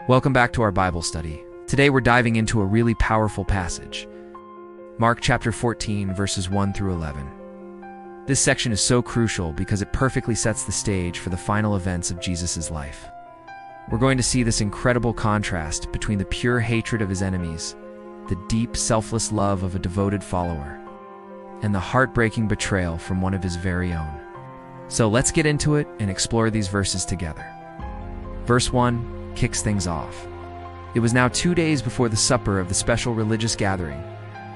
Welcome back to our Bible study. Today we're diving into a really powerful passage. Mark chapter 14, verses 1 through 11. This section is so crucial because it perfectly sets the stage for the final events of Jesus' life. We're going to see this incredible contrast between the pure hatred of his enemies, the deep, selfless love of a devoted follower, and the heartbreaking betrayal from one of his very own. So let's get into it and explore these verses together. Verse 1 kicks things off. It was now 2 days before the supper of the special religious gathering,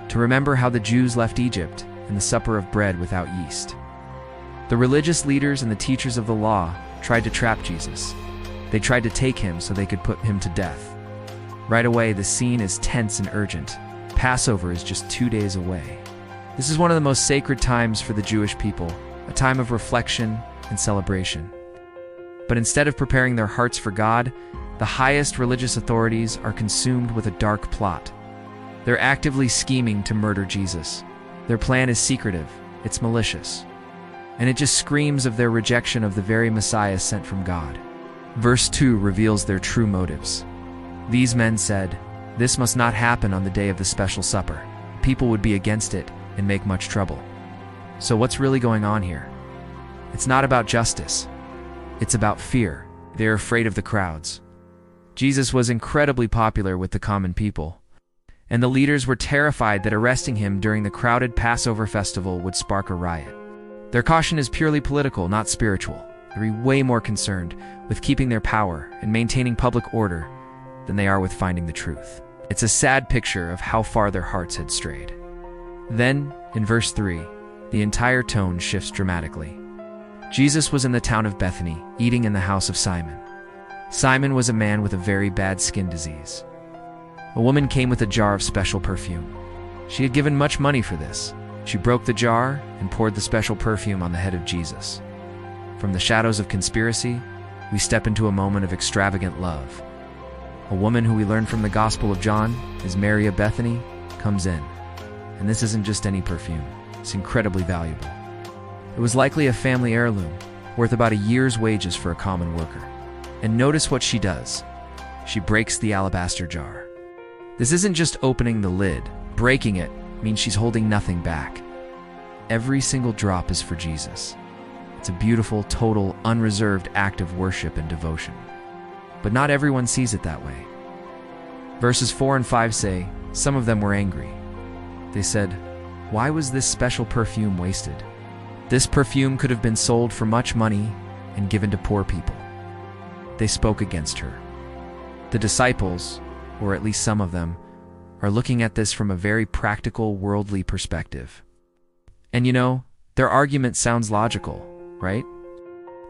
to remember how the Jews left Egypt and the supper of bread without yeast. The religious leaders and the teachers of the law tried to trap Jesus. They tried to take him so they could put him to death. Right away, the scene is tense and urgent. Passover is just 2 days away. This is one of the most sacred times for the Jewish people, a time of reflection and celebration. But instead of preparing their hearts for God, the highest religious authorities are consumed with a dark plot. They're actively scheming to murder Jesus. Their plan is secretive, it's malicious, and it just screams of their rejection of the very Messiah sent from God. Verse 2 reveals their true motives. These men said, "This must not happen on the day of the special supper. People would be against it and make much trouble." So what's really going on here? It's not about justice. It's about fear. They're afraid of the crowds. Jesus was incredibly popular with the common people, and the leaders were terrified that arresting him during the crowded Passover festival would spark a riot. Their caution is purely political, not spiritual. They're way more concerned with keeping their power and maintaining public order than they are with finding the truth. It's a sad picture of how far their hearts had strayed. Then, in verse 3, the entire tone shifts dramatically. Jesus was in the town of Bethany, eating in the house of Simon. Simon was a man with a very bad skin disease. A woman came with a jar of special perfume. She had given much money for this. She broke the jar and poured the special perfume on the head of Jesus. From the shadows of conspiracy, we step into a moment of extravagant love. A woman who we learn from the Gospel of John is Mary of Bethany comes in. And this isn't just any perfume. It's incredibly valuable. It was likely a family heirloom, worth about a year's wages for a common worker. And notice what she does. She breaks the alabaster jar. This isn't just opening the lid. Breaking it means she's holding nothing back. Every single drop is for Jesus. It's a beautiful, total, unreserved act of worship and devotion. But not everyone sees it that way. Verses 4 and 5 say, some of them were angry. They said, "Why was this special perfume wasted? This perfume could have been sold for much money and given to poor people." They spoke against her. The disciples, or at least some of them, are looking at this from a very practical, worldly perspective. And their argument sounds logical, right?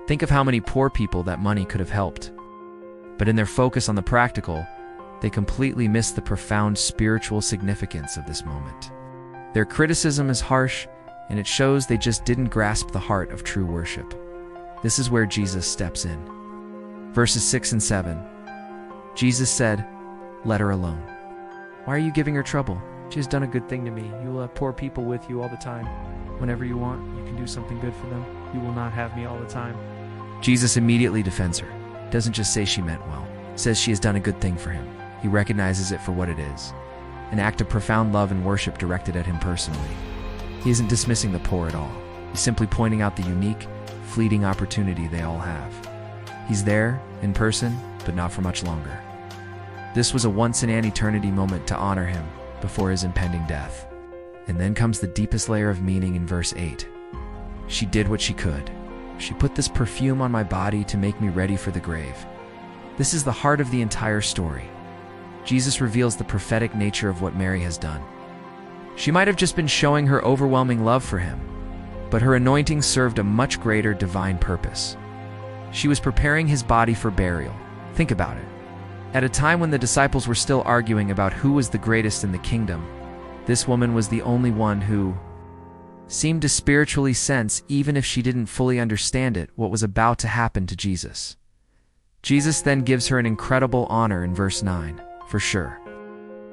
Think of how many poor people that money could have helped. But in their focus on the practical, they completely miss the profound spiritual significance of this moment. Their criticism is harsh, and it shows they just didn't grasp the heart of true worship. This is where Jesus steps in. Verses 6 and 7. Jesus said, "Let her alone. Why are you giving her trouble? She has done a good thing to me. You will have poor people with you all the time. Whenever you want, you can do something good for them. You will not have me all the time." Jesus immediately defends her. Doesn't just say she meant well. Says she has done a good thing for him. He recognizes it for what it is. An act of profound love and worship directed at him personally. He isn't dismissing the poor at all. He's simply pointing out the unique, fleeting opportunity they all have. He's there, in person, but not for much longer. This was a once-in-an-eternity moment to honor him before his impending death. And then comes the deepest layer of meaning in verse 8. She did what she could. She put this perfume on my body to make me ready for the grave. This is the heart of the entire story. Jesus reveals the prophetic nature of what Mary has done. She might have just been showing her overwhelming love for him, but her anointing served a much greater divine purpose. She was preparing his body for burial. Think about it. At a time when the disciples were still arguing about who was the greatest in the kingdom, this woman was the only one who seemed to spiritually sense, even if she didn't fully understand it, what was about to happen to Jesus. Jesus then gives her an incredible honor in verse 9, for sure.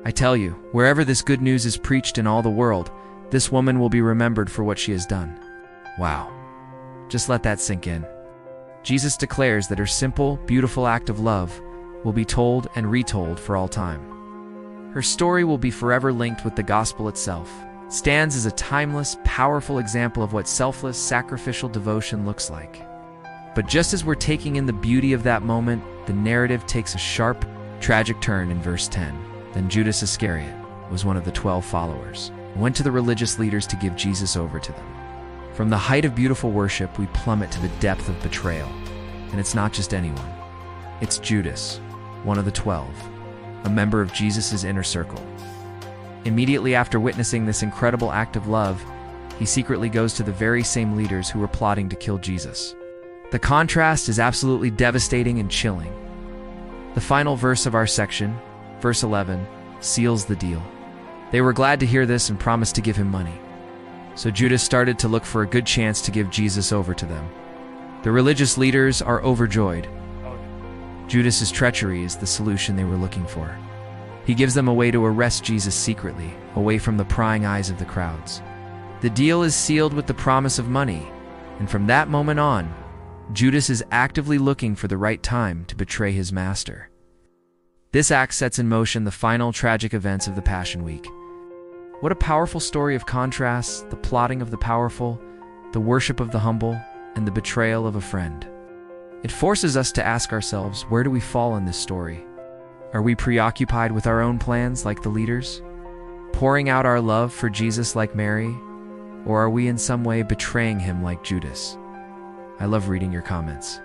I tell you, wherever this good news is preached in all the world, this woman will be remembered for what she has done. Wow. Just let that sink in. Jesus declares that her simple, beautiful act of love will be told and retold for all time. Her story will be forever linked with the gospel itself. It stands as a timeless, powerful example of what selfless, sacrificial devotion looks like. But just as we're taking in the beauty of that moment, the narrative takes a sharp, tragic turn in verse 10. Then Judas Iscariot was one of the 12 followers, and went to the religious leaders to give Jesus over to them. From the height of beautiful worship, we plummet to the depth of betrayal. And it's not just anyone. It's Judas, one of the 12, a member of Jesus' inner circle. Immediately after witnessing this incredible act of love, he secretly goes to the very same leaders who were plotting to kill Jesus. The contrast is absolutely devastating and chilling. The final verse of our section, verse 11, seals the deal. They were glad to hear this and promised to give him money. So Judas started to look for a good chance to give Jesus over to them. The religious leaders are overjoyed. Judas's treachery is the solution they were looking for. He gives them a way to arrest Jesus secretly, away from the prying eyes of the crowds. The deal is sealed with the promise of money, and from that moment on, Judas is actively looking for the right time to betray his master. This act sets in motion the final tragic events of the Passion Week. What a powerful story of contrasts, the plotting of the powerful, the worship of the humble, and the betrayal of a friend. It forces us to ask ourselves, where do we fall in this story? Are we preoccupied with our own plans like the leaders? Pouring out our love for Jesus like Mary? Or are we in some way betraying him like Judas? I love reading your comments.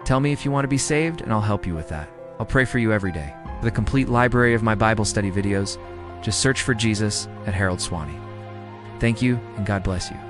Tell me if you want to be saved, and I'll help you with that. I'll pray for you every day. For the complete library of my Bible study videos, just search for Jesus at HaroldSwaney. Thank you, and God bless you.